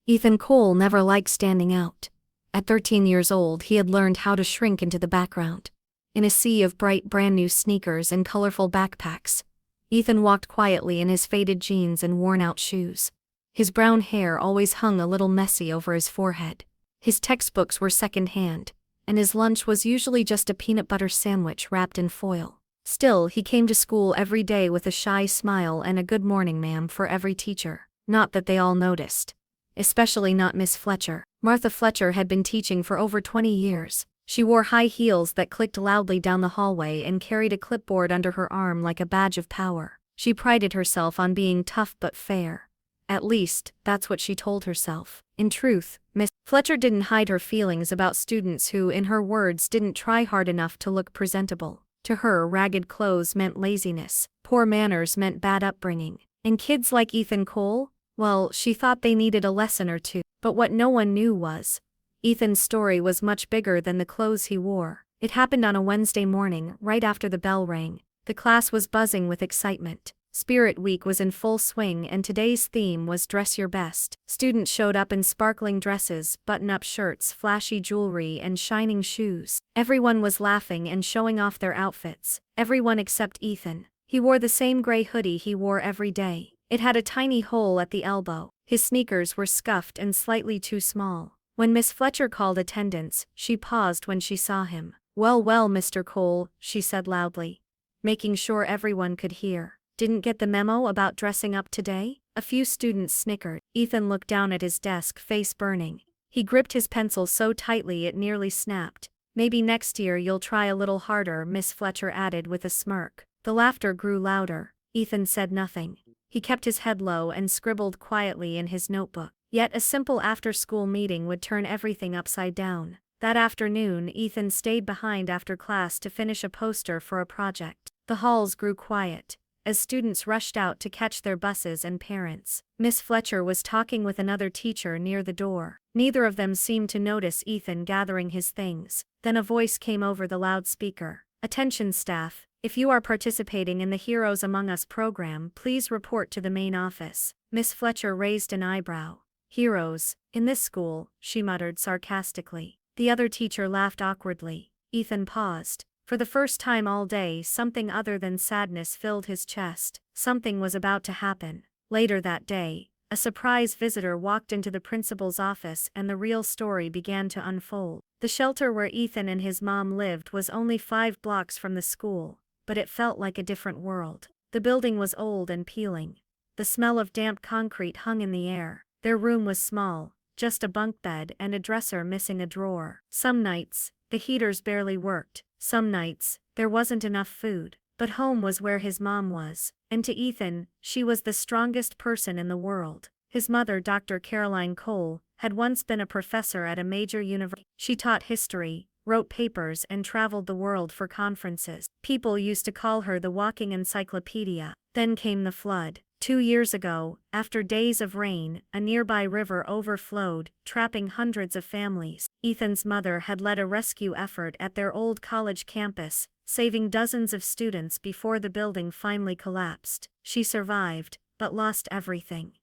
Ethan Cole never liked standing out. At 13 years old, he had learned how to shrink into the background. In a sea of bright brand new sneakers and colorful backpacks, Ethan walked quietly in his faded jeans and worn-out shoes. His brown hair always hung a little messy over his forehead. His textbooks were second-hand, and his lunch was usually just a peanut butter sandwich wrapped in foil. Still, he came to school every day with a shy smile and a "good morning, ma'am" for every teacher. Not that they all noticed. Especially not Miss Fletcher. Martha Fletcher had been teaching for over 20 years. She wore high heels that clicked loudly down the hallway and carried a clipboard under her arm like a badge of power. She prided herself on being tough but fair. At least, that's what she told herself. In truth, Miss Fletcher didn't hide her feelings about students who, in her words, didn't try hard enough to look presentable. To her, ragged clothes meant laziness, poor manners meant bad upbringing. And kids like Ethan Cole? Well, she thought they needed a lesson or two. But what no one knew was, Ethan's story was much bigger than the clothes he wore. It happened on a Wednesday morning, right after the bell rang. The class was buzzing with excitement. Spirit Week was in full swing and today's theme was Dress Your Best. Students showed up in sparkling dresses, button-up shirts, flashy jewelry, and shining shoes. Everyone was laughing and showing off their outfits. Everyone except Ethan. He wore the same gray hoodie he wore every day. It had a tiny hole at the elbow. His sneakers were scuffed and slightly too small. When Miss Fletcher called attendance, she paused when she saw him. "Well, well, Mr. Cole," she said loudly, making sure everyone could hear. "Didn't get the memo about dressing up today?" A few students snickered. Ethan looked down at his desk, face burning. He gripped his pencil so tightly it nearly snapped. "Maybe next year you'll try a little harder," Miss Fletcher added with a smirk. The laughter grew louder. Ethan said nothing. He kept his head low and scribbled quietly in his notebook. Yet a simple after-school meeting would turn everything upside down. That afternoon, Ethan stayed behind after class to finish a poster for a project. The halls grew quiet as students rushed out to catch their buses and parents. Miss Fletcher was talking with another teacher near the door. Neither of them seemed to notice Ethan gathering his things. Then a voice came over the loudspeaker. "Attention staff, if you are participating in the Heroes Among Us program, please report to the main office." Miss Fletcher raised an eyebrow. "Heroes, in this school," she muttered sarcastically. The other teacher laughed awkwardly. Ethan paused. For the first time all day, something other than sadness filled his chest. Something was about to happen. Later that day, a surprise visitor walked into the principal's office and the real story began to unfold. The shelter where Ethan and his mom lived was only 5 blocks from the school, but it felt like a different world. The building was old and peeling. The smell of damp concrete hung in the air. Their room was small, just a bunk bed and a dresser missing a drawer. Some nights, the heaters barely worked. Some nights, there wasn't enough food. But home was where his mom was. And to Ethan, she was the strongest person in the world. His mother, Dr. Caroline Cole, had once been a professor at a major university. She taught history, wrote papers, and traveled the world for conferences. People used to call her the walking encyclopedia. Then came the flood. 2 years ago, after days of rain, a nearby river overflowed, trapping hundreds of families. Ethan's mother had led a rescue effort at their old college campus, saving dozens of students before the building finally collapsed. She survived, but lost everything.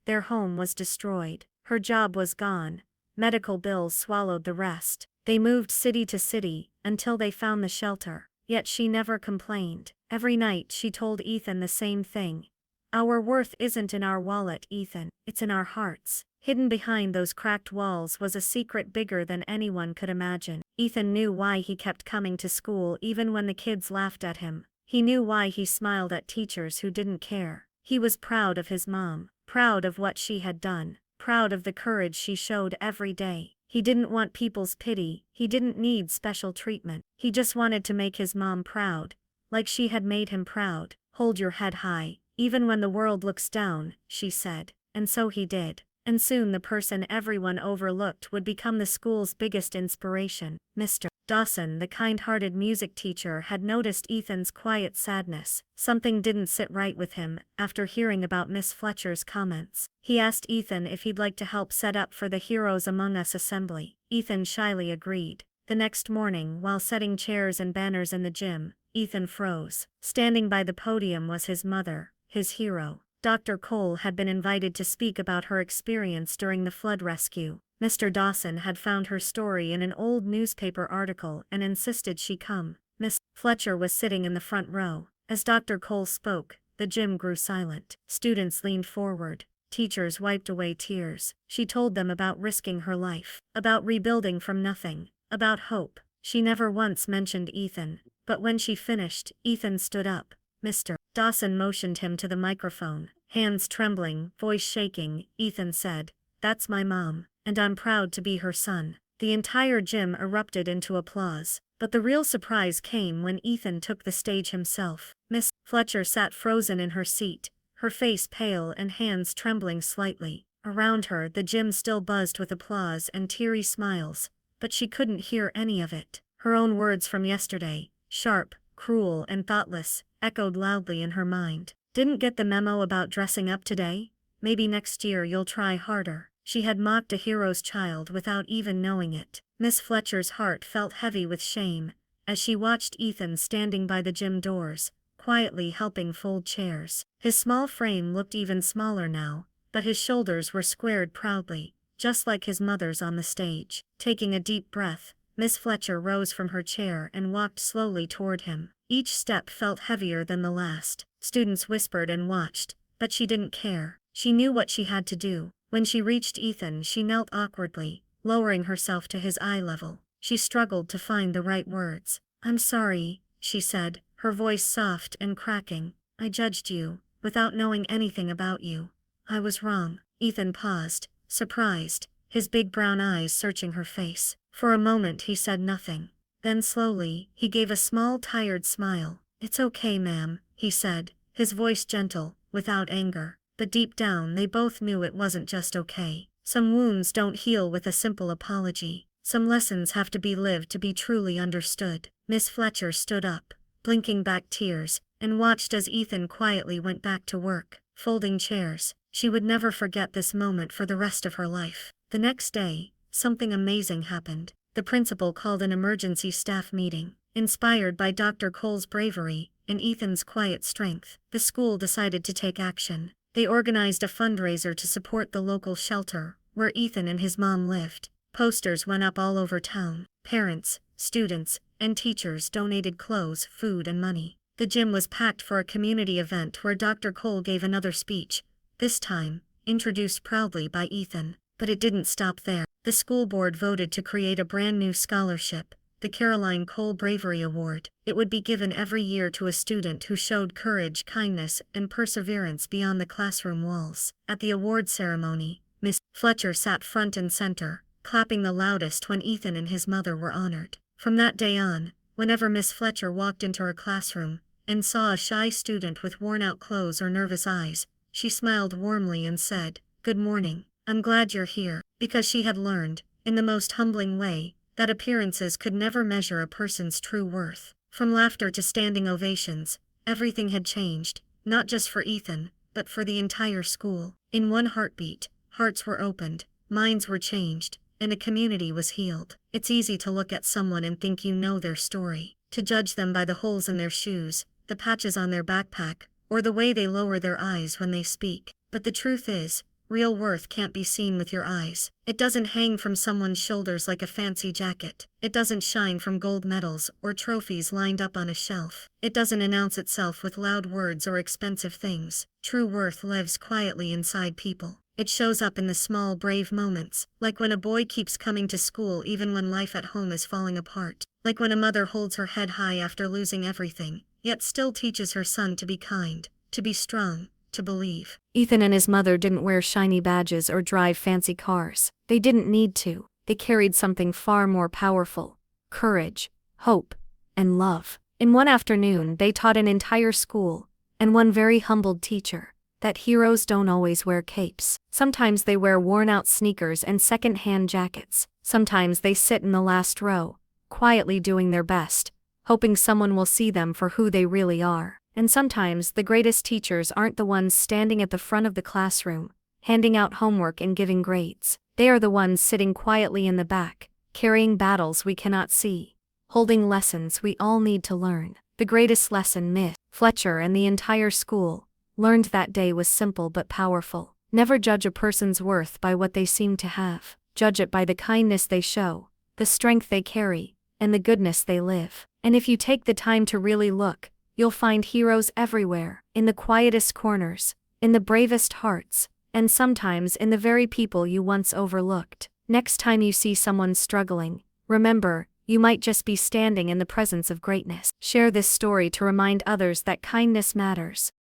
Their home was destroyed. Her job was gone. Medical bills swallowed the rest. They moved city to city, until they found the shelter. Yet she never complained. Every night she told Ethan the same thing. "Our worth isn't in our wallet, Ethan. It's in our hearts." Hidden behind those cracked walls was a secret bigger than anyone could imagine. Ethan knew why he kept coming to school even when the kids laughed at him. He knew why he smiled at teachers who didn't care. He was proud of his mom, proud of what she had done, proud of the courage she showed every day. He didn't want people's pity, he didn't need special treatment. He just wanted to make his mom proud, like she had made him proud. "Hold your head high, even when the world looks down," she said. And so he did. And soon the person everyone overlooked would become the school's biggest inspiration. Mr. Dawson, the kind-hearted music teacher, had noticed Ethan's quiet sadness. Something didn't sit right with him after hearing about Miss Fletcher's comments. He asked Ethan if he'd like to help set up for the Heroes Among Us assembly. Ethan shyly agreed. The next morning, while setting chairs and banners in the gym, Ethan froze. Standing by the podium was his mother, his hero. Dr. Cole had been invited to speak about her experience during the flood rescue. Mr. Dawson had found her story in an old newspaper article and insisted she come. Miss Fletcher was sitting in the front row. As Dr. Cole spoke, the gym grew silent. Students leaned forward. Teachers wiped away tears. She told them about risking her life, about rebuilding from nothing, about hope. She never once mentioned Ethan, but when she finished, Ethan stood up. Mr. Dawson motioned him to the microphone. Hands trembling, voice shaking, Ethan said, "That's my mom, and I'm proud to be her son." The entire gym erupted into applause, but the real surprise came when Ethan took the stage himself. Miss Fletcher sat frozen in her seat, her face pale and hands trembling slightly. Around her, the gym still buzzed with applause and teary smiles, but she couldn't hear any of it. Her own words from yesterday, sharp, cruel and thoughtless, echoed loudly in her mind. "Didn't get the memo about dressing up today? Maybe next year you'll try harder." She had mocked a hero's child without even knowing it. Miss Fletcher's heart felt heavy with shame as she watched Ethan standing by the gym doors, quietly helping fold chairs. His small frame looked even smaller now, but his shoulders were squared proudly, just like his mother's on the stage. Taking a deep breath, Miss Fletcher rose from her chair and walked slowly toward him. Each step felt heavier than the last. Students whispered and watched, but she didn't care. She knew what she had to do. When she reached Ethan, she knelt awkwardly, lowering herself to his eye level. She struggled to find the right words. "I'm sorry," she said, her voice soft and cracking. "I judged you, without knowing anything about you. I was wrong." Ethan paused, surprised, his big brown eyes searching her face. For a moment he said nothing. Then slowly, he gave a small tired smile. "It's okay, ma'am," he said, his voice gentle, without anger. But deep down they both knew it wasn't just okay. Some wounds don't heal with a simple apology. Some lessons have to be lived to be truly understood. Miss Fletcher stood up, blinking back tears, and watched as Ethan quietly went back to work, folding chairs. She would never forget this moment for the rest of her life. The next day, something amazing happened. The principal called an emergency staff meeting. Inspired by Dr. Cole's bravery and Ethan's quiet strength, the school decided to take action. They organized a fundraiser to support the local shelter, where Ethan and his mom lived. Posters went up all over town. Parents, students, and teachers donated clothes, food, and money. The gym was packed for a community event where Dr. Cole gave another speech, this time, introduced proudly by Ethan. But it didn't stop there. The school board voted to create a brand new scholarship, the Caroline Cole Bravery Award. It would be given every year to a student who showed courage, kindness, and perseverance beyond the classroom walls. At the award ceremony, Miss Fletcher sat front and center, clapping the loudest when Ethan and his mother were honored. From that day on, whenever Miss Fletcher walked into her classroom and saw a shy student with worn-out clothes or nervous eyes, she smiled warmly and said, "Good morning. I'm glad you're here," because she had learned, in the most humbling way, that appearances could never measure a person's true worth. From laughter to standing ovations, everything had changed, not just for Ethan, but for the entire school. In one heartbeat, hearts were opened, minds were changed, and a community was healed. It's easy to look at someone and think you know their story, to judge them by the holes in their shoes, the patches on their backpack, or the way they lower their eyes when they speak. But the truth is, real worth can't be seen with your eyes. It doesn't hang from someone's shoulders like a fancy jacket. It doesn't shine from gold medals or trophies lined up on a shelf. It doesn't announce itself with loud words or expensive things. True worth lives quietly inside people. It shows up in the small, brave moments, like when a boy keeps coming to school even when life at home is falling apart. Like when a mother holds her head high after losing everything, yet still teaches her son to be kind, to be strong, to believe. Ethan and his mother didn't wear shiny badges or drive fancy cars. They didn't need to. They carried something far more powerful: courage, hope, and love. In one afternoon, they taught an entire school, and one very humbled teacher, that heroes don't always wear capes. Sometimes they wear worn-out sneakers and second-hand jackets. Sometimes they sit in the last row, quietly doing their best, hoping someone will see them for who they really are. And sometimes the greatest teachers aren't the ones standing at the front of the classroom, handing out homework and giving grades. They are the ones sitting quietly in the back, carrying battles we cannot see, holding lessons we all need to learn. The greatest lesson Miss Fletcher and the entire school learned that day was simple but powerful. Never judge a person's worth by what they seem to have. Judge it by the kindness they show, the strength they carry, and the goodness they live. And if you take the time to really look, you'll find heroes everywhere, in the quietest corners, in the bravest hearts, and sometimes in the very people you once overlooked. Next time you see someone struggling, remember, you might just be standing in the presence of greatness. Share this story to remind others that kindness matters.